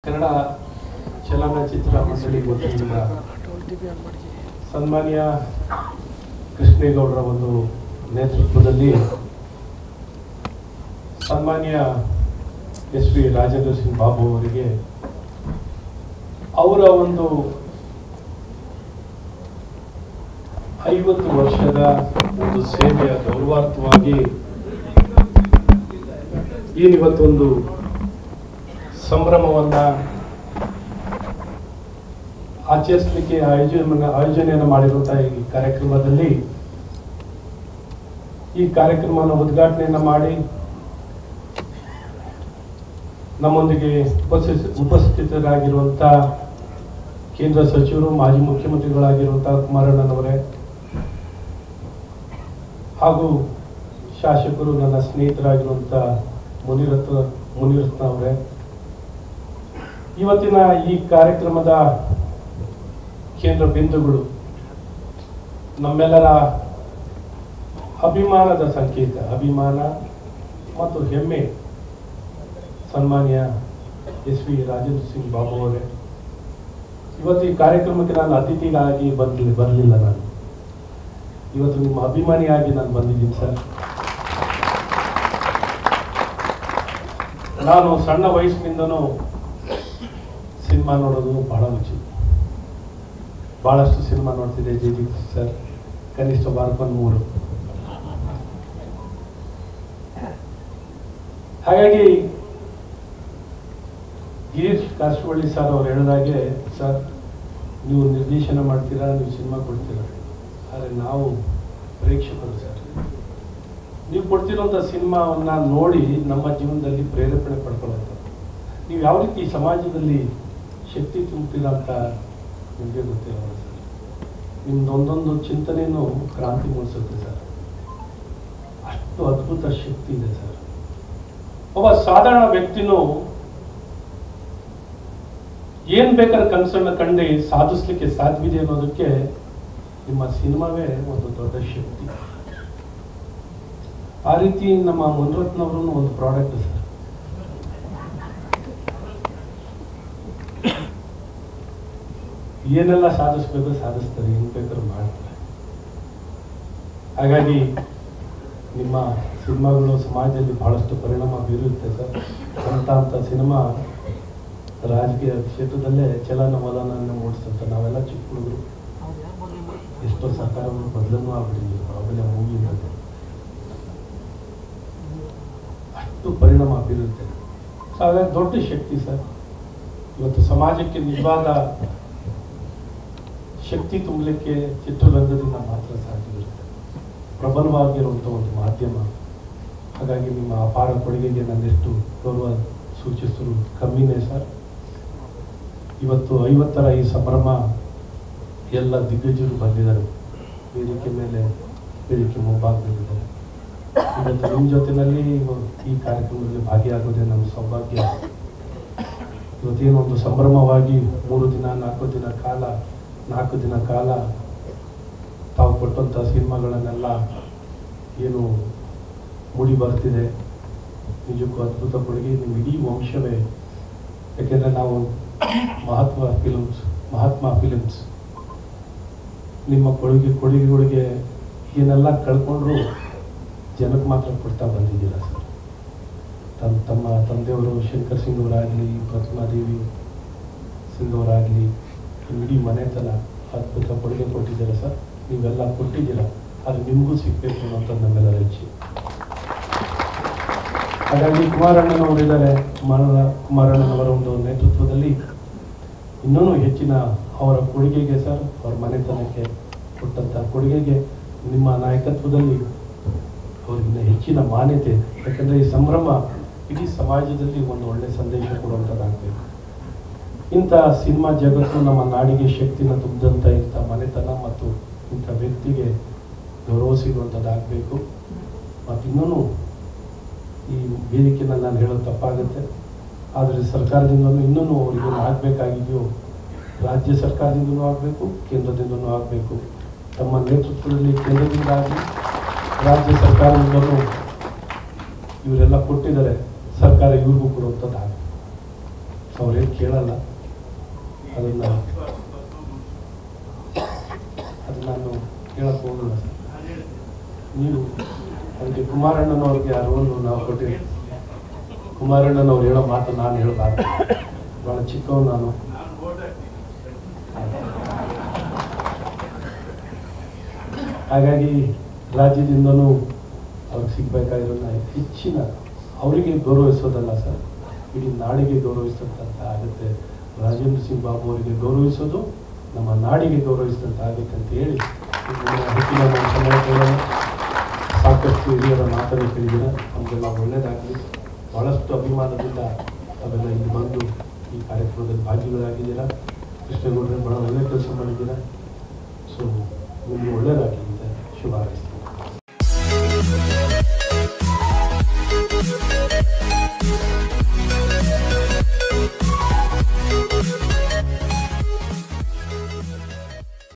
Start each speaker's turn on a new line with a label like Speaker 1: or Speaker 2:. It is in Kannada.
Speaker 1: ಕನ್ನಡ ಚಲನಚಿತ್ರ ಮಂಡಳಿ ವತಿಯಿಂದ ಸನ್ಮಾನ್ಯ ಕೃಷ್ಣೇಗೌಡರ ಒಂದು ನೇತೃತ್ವದಲ್ಲಿ ಸನ್ಮಾನ್ಯ ಎಸ್ ವಿ ರಾಜೇಂದ್ರ ಸಿಂಗ್ ಬಾಬು ಅವರಿಗೆ ಅವರ ಒಂದು 50 ವರ್ಷದ ಒಂದು ಸೇವೆಯ ಗೌರವಾರ್ಥವಾಗಿ ಏನಿವತ್ತೊಂದು ಸಂಭ್ರಮವನ್ನ ಆಚರಿಸಲಿಕ್ಕೆ ಆಯೋಜನೆಯನ್ನು ಮಾಡಿರುವಂತಹ ಈ ಕಾರ್ಯಕ್ರಮದಲ್ಲಿ ಈ ಕಾರ್ಯಕ್ರಮವನ್ನು ಉದ್ಘಾಟನೆಯನ್ನ ಮಾಡಿ ನಮ್ಮೊಂದಿಗೆ ಉಪಸ್ಥಿತರಾಗಿರುವಂತಹ ಕೇಂದ್ರ ಸಚಿವರು ಮಾಜಿ ಮುಖ್ಯಮಂತ್ರಿಗಳಾಗಿರುವಂತಹ ಕುಮಾರಣ್ಣನವರೇ ಹಾಗೂ ಶಾಸಕರು ನನ್ನ ಸ್ನೇಹಿತರಾಗಿರುವಂತಹ ಮುನಿರತ್ನ ಅವರೇ, ಇವತ್ತಿನ ಈ ಕಾರ್ಯಕ್ರಮದ ಕೇಂದ್ರ ಬಿಂದುಗಳು ನಮ್ಮೆಲ್ಲರ ಅಭಿಮಾನದ ಸಂಕೇತ, ಅಭಿಮಾನ ಮತ್ತು ಹೆಮ್ಮೆ ಸನ್ಮಾನ್ಯ ಎಸ್ ವಿ ರಾಜೇಂದ್ರ ಸಿಂಗ್ ಬಾಬು ಅವರೇ, ಇವತ್ತು ಈ ಕಾರ್ಯಕ್ರಮಕ್ಕೆ ನಾನು ಅತಿಥಿಗಾಗಿ ಬರಲಿಲ್ಲ. ನಾನು ಇವತ್ತು ನಿಮ್ಮ ಅಭಿಮಾನಿಯಾಗಿ ನಾನು ಬಂದಿದ್ದೀನಿ ಸರ್. ನಾನು ಸಣ್ಣ ವಯಸ್ಸಿನಿಂದನೂ ಸಿನಿಮಾ ನೋಡೋದು ಬಹಳ ರುಚಿ, ಬಹಳಷ್ಟು ಸಿನಿಮಾ ನೋಡ್ತಿದ್ದೆ. ಜಿ ಸರ್ ಕನಿಷ್ಠ ವಾರಕ್ಕೊಂದು 3. ಹಾಗಾಗಿ ಗಿರೀಶ್ ಕಾಸರವಳ್ಳಿ ಸರ್ ಅವ್ರು ಹೇಳಿದಾಗೆ, ಸರ್ ನೀವು ನಿರ್ದೇಶನ ಮಾಡ್ತೀರಾ, ನೀವು ಸಿನಿಮಾ ಕೊಡ್ತೀರಾ, ಆದರೆ ನಾವು ಪ್ರೇಕ್ಷಕರು ಸರ್. ನೀವು ಕೊಡ್ತಿರೋಂಥ ಸಿನಿಮಾವನ್ನ ನೋಡಿ ನಮ್ಮ ಜೀವನದಲ್ಲಿ ಪ್ರೇರೇಪಣೆ ಪಡ್ಕೊಳ್ಳುತ್ತೆ. ನೀವು ಯಾವ ರೀತಿ ಸಮಾಜದಲ್ಲಿ ಶಕ್ತಿ ತುಂಬ್ತೀರಾ ಅಂತ ನಿಮಗೆ ಗೊತ್ತಿರೋಲ್ಲ ಸರ್. ನಿಮ್ದು ಒಂದೊಂದು ಚಿಂತನೆಯೂ ಕ್ರಾಂತಿ ಮೂಡಿಸುತ್ತೆ ಸರ್. ಅಷ್ಟು ಅದ್ಭುತ ಶಕ್ತಿ ಇದೆ ಸರ್. ಒಬ್ಬ ಸಾಧಾರಣ ವ್ಯಕ್ತಿನೂ ಏನ್ ಬೇಕಾದ್ರೆ ಕನಸನ್ನ ಕಂಡು ಸಾಧಿಸ್ಲಿಕ್ಕೆ ಸಾಧ್ಯವಿದೆ ಅನ್ನೋದಕ್ಕೆ ನಿಮ್ಮ ಸಿನಿಮಾವೇ ಒಂದು ದೊಡ್ಡ ಶಕ್ತಿ. ಆ ರೀತಿ ನಮ್ಮ ಮುನಿರತ್ನವರು ಒಂದು ಪ್ರಾಡಕ್ಟ್ ಸರ್. ಏನೆಲ್ಲ ಸಾಧಿಸ್ಬೇಕು ಸಾಧಿಸ್ತಾರೆ, ಏನ್ ಬೇಕಾದ್ರೂ ಮಾಡ್ತಾರೆ. ಹಾಗಾಗಿ ನಿಮ್ಮ ಸಿನಿಮಾಗಳು ಸಮಾಜದಲ್ಲಿ ಬಹಳಷ್ಟು ಪರಿಣಾಮ ಬೀರುತ್ತೆ ಸರ್. ಅಂತ ಸಿನಿಮಾ ರಾಜಕೀಯ ಕ್ಷೇತ್ರದಲ್ಲೇ ಚಲನವಲನವನ್ನು ಮೂಡಿಸ್ತಂತ ನಾವೆಲ್ಲ ಚಿಕ್ಕ ಹುಡುಗರು ಎಷ್ಟೋ ಸರ್ಕಾರಗಳು ಬದಲನ್ನು ಆಗ್ಬಿಟ್ಟಿದ್ವಿ ಆಮೇಲೆ ಮೂವಿಯಿಂದ. ಅಷ್ಟು ಪರಿಣಾಮ ಬೀರುತ್ತೆ. ಹಾಗಾಗಿ ದೊಡ್ಡ ಶಕ್ತಿ ಸರ್. ಇವತ್ತು ಸಮಾಜಕ್ಕೆ ನಿಜವಾದ ಶಕ್ತಿ ತುಂಬಲಿಕ್ಕೆ ಚಿತ್ರರಂಗದಿಂದ ಮಾತ್ರ ಸಾಧ್ಯವಿರುತ್ತೆ, ಪ್ರಬಲವಾಗಿರುವಂಥ ಒಂದು ಮಾಧ್ಯಮ. ಹಾಗಾಗಿ ನಿಮ್ಮ ಅಪಾರ ಕೊಡುಗೆಗೆ ನನ್ನೆಷ್ಟು ಗೌರವ ಸೂಚಿಸಲು ಕಮ್ಮಿನೇ ಸರ್. ಇವತ್ತು 50ರ ಈ ಸಂಭ್ರಮ ಎಲ್ಲ ದಿಗ್ಗಜರು ಬಂದಿದ್ದಾರೆ, ವೇದಿಕೆ ಮೇಲೆ ವೇದಿಕೆ ಮುಂಭಾಗದಲ್ಲಿದ್ದಾರೆ. ಇವತ್ತು ನಿಮ್ಮ ಜೊತೆಯಲ್ಲಿ ಈ ಕಾರ್ಯಕ್ರಮದಲ್ಲಿ ಭಾಗಿಯಾಗೋದೇ ನಮ್ಮ ಸೌಭಾಗ್ಯ. ಇವತ್ತೇನೊಂದು ಸಂಭ್ರಮವಾಗಿ 3 ದಿನ 4 ದಿನ ಕಾಲ ತಾವು ಕೊಟ್ಟಂಥ ಸಿನಿಮಾಗಳನ್ನೆಲ್ಲ ಏನು ಮೂಡಿ ಬರ್ತಿದೆ, ನಿಜಕ್ಕೂ ಅದ್ಭುತ ಕೊಡುಗೆ ನಿಮ್ಮ ಇಡೀ ವಂಶವೇ. ಯಾಕೆಂದರೆ ನಾವು ಮಹಾತ್ಮ ಫಿಲಿಮ್ಸ್ ನಿಮ್ಮ ಕೊಡುಗೆಗಳಿಗೆ ಏನೆಲ್ಲ ಕಳ್ಕೊಂಡ್ರು ಜನಕ್ಕೆ ಮಾತ್ರ ಕೊಡ್ತಾ ಬಂದಿದ್ದೀರ ಸರ್. ತಮ್ಮ ತಂದೆಯವರು ಶಂಕರ್ ಸಿಂಗ್ ಅವರಾಗಲಿ, ಪ್ರತಿಮಾದೇವಿ ಸಿಂಗ್ ಅವರಾಗಲಿ, ಇಡೀ ಮನೆತನ ಅದ್ಭುತ ಕೊಡುಗೆ ಕೊಟ್ಟಿದ್ದೀರ ಸರ್. ನೀವೆಲ್ಲ ಕೊಟ್ಟಿದ್ದೀರ, ಆದರೆ ನಿಮಗೂ ಸಿಗಬೇಕು ಅನ್ನೋಂಥದ್ದು ನಮ್ಮೆಲ್ಲರ ಇಚ್ಛೆ. ಹಾಗಾಗಿ ಕುಮಾರಣ್ಣನವರಿದ್ದಾರೆ. ಕುಮಾರಣ್ಣನವರ ಒಂದು ನೇತೃತ್ವದಲ್ಲಿ ಇನ್ನೂ ಹೆಚ್ಚಿನ ಅವರ ಕೊಡುಗೆಗೆ ಸರ್, ಅವರ ಮನೆತನಕ್ಕೆ ಕೊಟ್ಟಂಥ ಕೊಡುಗೆಗೆ ನಿಮ್ಮ ನಾಯಕತ್ವದಲ್ಲಿ ಅವ್ರಿಗಿನ್ನ ಹೆಚ್ಚಿನ ಮಾನ್ಯತೆ. ಯಾಕಂದರೆ ಈ ಸಂಭ್ರಮ ಇಡೀ ಸಮಾಜದಲ್ಲಿ ಒಂದು ಒಳ್ಳೆಯ ಸಂದೇಶ ಕೊಡುವಂಥದ್ದಾಗಬೇಕು. ಇಂಥ ಸಿನಿಮಾ ಜಗತ್ತು ನಮ್ಮ ನಾಡಿಗೆ ಶಕ್ತಿನ ತುಂಬಿದಂಥ ಇಂಥ ಮನೆತನ ಮತ್ತು ಇಂಥ ವ್ಯಕ್ತಿಗೆ ಗೌರವ ಸಿಗುವಂಥದ್ದಾಗಬೇಕು. ಮತ್ತು ಇನ್ನೂ ಈ ವೇದಿಕೆಯನ್ನು ನಾನು ಹೇಳೋದು ತಪ್ಪಾಗುತ್ತೆ, ಆದರೆ ಸರ್ಕಾರದಿಂದಲೂ ಇನ್ನೂ ಅವರಿಗೆ ಆಗಬೇಕಾಗಿದೆಯೋ ರಾಜ್ಯ ಸರ್ಕಾರದಿಂದಲೂ ಆಗಬೇಕು, ಕೇಂದ್ರದಿಂದಲೂ ಆಗಬೇಕು. ತಮ್ಮ ನೇತೃತ್ವದಲ್ಲಿ ಕೇಂದ್ರದಿಂದ ಆಗಲಿ ರಾಜ್ಯ ಸರ್ಕಾರದಿಂದಲೂ ಇವರೆಲ್ಲ ಕೊಟ್ಟಿದ್ದಾರೆ, ಸರ್ಕಾರ ಇವ್ರಿಗೂ ಕೊಡುವಂಥದ್ದಾಗಬೇಕು. ಅವ್ರೇನು ಕೇಳಲ್ಲ. ಅದನ್ನು ನಾನು ಕೇಳಕ್ಕೆ ಹೋಗಲ್ಲ ಸರ್. ನೀವು ಅದಕ್ಕೆ ಕುಮಾರಣ್ಣನವ್ರಿಗೆ ಆ ರೋಲು ನಾವು ಕೊಟ್ಟಿದ್ದೀವಿ. ಕುಮಾರಣ್ಣನವ್ರು ಹೇಳೋ ಮಾತು ನಾನು ಹೇಳಬಾರ್ದು, ಭಾಳ ಚಿಕ್ಕವನು ನಾನು. ಹಾಗಾಗಿ ರಾಜ್ಯದಿಂದನೂ ಅವ್ರಿಗೆ ಸಿಗಬೇಕಾಗಿರೋದನ್ನ ಹೆಚ್ಚಿನ ಅವರಿಗೆ ಗೌರವಿಸೋದಲ್ಲ ಸರ್, ಇಡೀ ನಾಡಿಗೆ ಗೌರವಿಸಿದಂತ ಆಗುತ್ತೆ. ರಾಜೇಂದ್ರ ಸಿಂಗ್ ಬಾಬು ಅವರಿಗೆ ಗೌರವಿಸೋದು ನಮ್ಮ ನಾಡಿಗೆ ಗೌರವಿಸಿದಂತ ಆಗುತ್ತೆ ಅಂತ ಹೇಳಿ ಹೆಚ್ಚಿನ ಸಮಯ ಸಾಕಷ್ಟು ಹಿರಿಯರ ಮಾತನ್ನು ಕೇಳಿದ್ದೀರ. ನಮಗೆಲ್ಲ ಒಳ್ಳೆಯದಾಗಲಿ. ಭಾಳಷ್ಟು ಅಭಿಮಾನದಿಂದ ಅವೆಲ್ಲ ಇಲ್ಲಿ ಬಂದು ಈ ಕಾರ್ಯಕ್ರಮದಲ್ಲಿ ಭಾಗಿಗಳಾಗಿದ್ದೀರಾ. ಕೃಷ್ಣೇಗೌಡರೇ ಭಾಳ ಒಳ್ಳೆಯ ಕೆಲಸ ಮಾಡಿದ್ದೀರಾ. ಸೊ ನಿಮಗೆ ಒಳ್ಳೆಯದಾಗಲಿ ಅಂತ ಶುಭ ಹಾರೈಸ್ತೀನಿ.